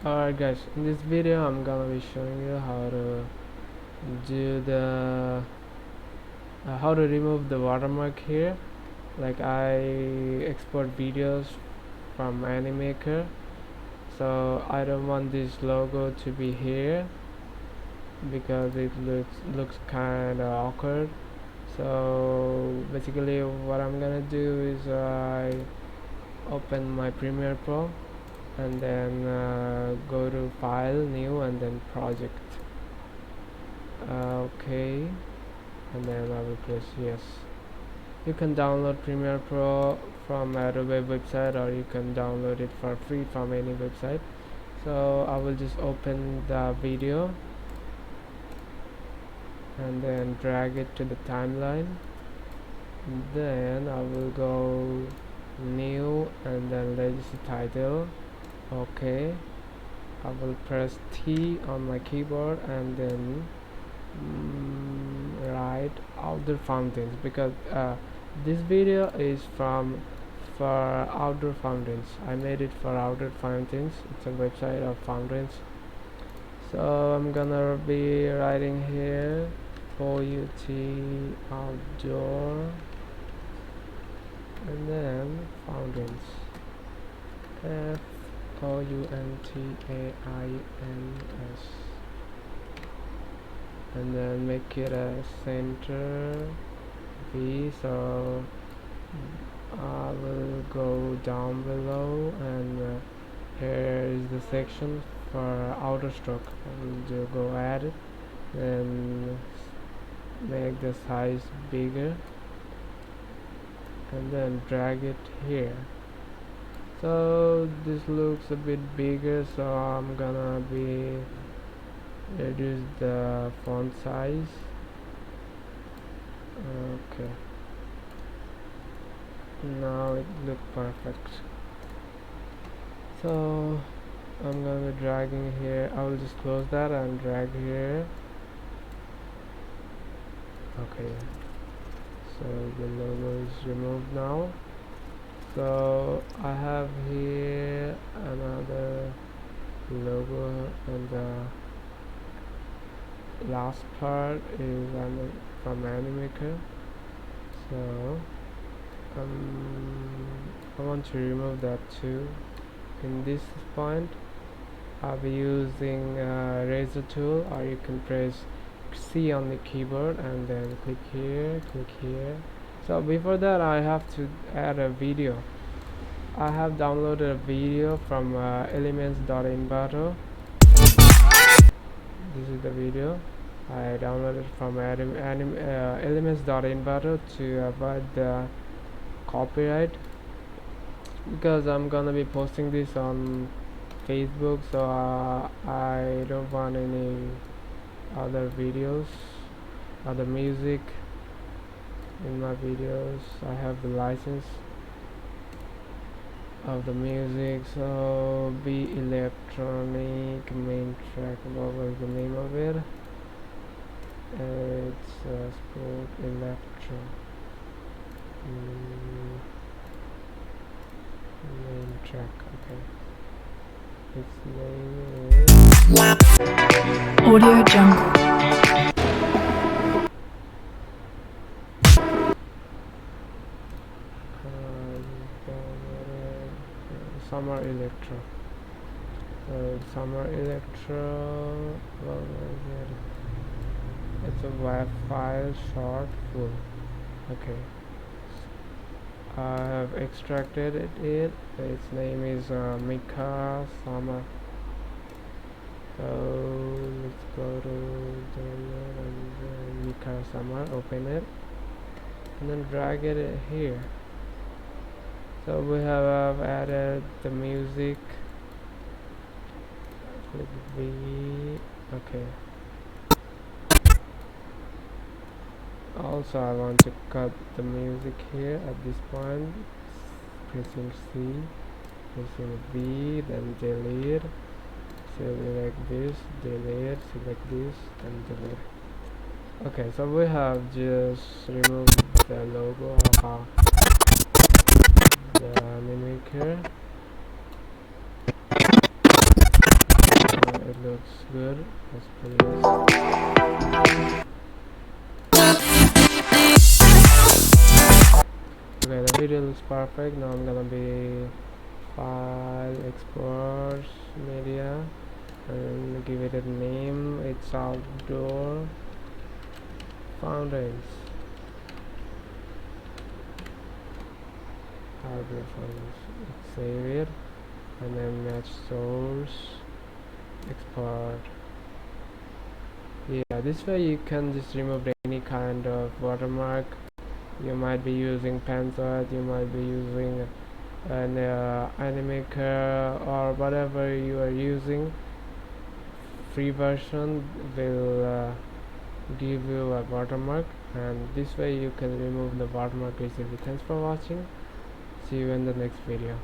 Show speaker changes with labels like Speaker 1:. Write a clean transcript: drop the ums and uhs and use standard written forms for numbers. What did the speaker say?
Speaker 1: Alright guys, in this video I'm gonna be showing you how to do the how to remove the watermark here. Like, I export videos from animaker, so I don't want this logo to be here because it looks kind of awkward. So basically what I'm gonna do is I open my Premiere Pro and then go to file, new, and then project. Okay, and then I will press yes. You can download Premiere Pro from Adobe website, or you can download it for free from any website. So I will just open the video and then drag it to the timeline. Then I will go new and then register title. Okay, I will press T on my keyboard and then write outdoor fountains, because this video is for outdoor fountains. I made it for outdoor fountains. It's a website of fountains. So I'm gonna be writing here OUT outdoor and then fountains, FOUNTAINS, and then make it a center V. So I will go down below, and here is the section for outer stroke. I will go add it, then make the size bigger and then drag it here. So this looks a bit bigger, so I'm gonna be reduce the font size. Okay, now it looks perfect. So I'm gonna be dragging here. I will just close that and drag here. Okay, so the logo is removed now. So I have here another logo, and the last part is from animaker. So I want to remove that too. In this point I'll be using razor tool, or you can press C on the keyboard and then click here, click here. So before that I have to add a video. I have downloaded a video from elements.envato. This is the video I downloaded from elements.envato to avoid the copyright, because I'm gonna be posting this on Facebook, so I don't want any other videos, other music in my videos. I have the license of the music. So be electronic main track. What was the name of it? It's sport electro main track. Okay, its name is
Speaker 2: Audio Jungle.
Speaker 1: Summer Electro. Summer Electro. What was it? It's a WAV file, short, full. Okay, I have extracted it. Its name is Mika Summer. So let's go to download and Mika Summer. Open it and then drag it here. So we have added the music. Click V. Okay. Also I want to cut the music here at this point. Pressing C, pressing V, then delete. Select this, delete, select this, and delete. Okay, so we have just removed the logo of the animaker. it looks good. Let's play this. Okay, the video looks perfect. Now I'm gonna be file, export media, and give it a name. It's outdoor fountains. Outdoor fountains. Save it, and then match source, export. Yeah, this way you can just remove any kind of watermark. You might be using pencil, you might be using an animator or whatever you are using. Free version will give you a watermark, and this way you can remove the watermark easily. Thanks for watching. See you in the next video.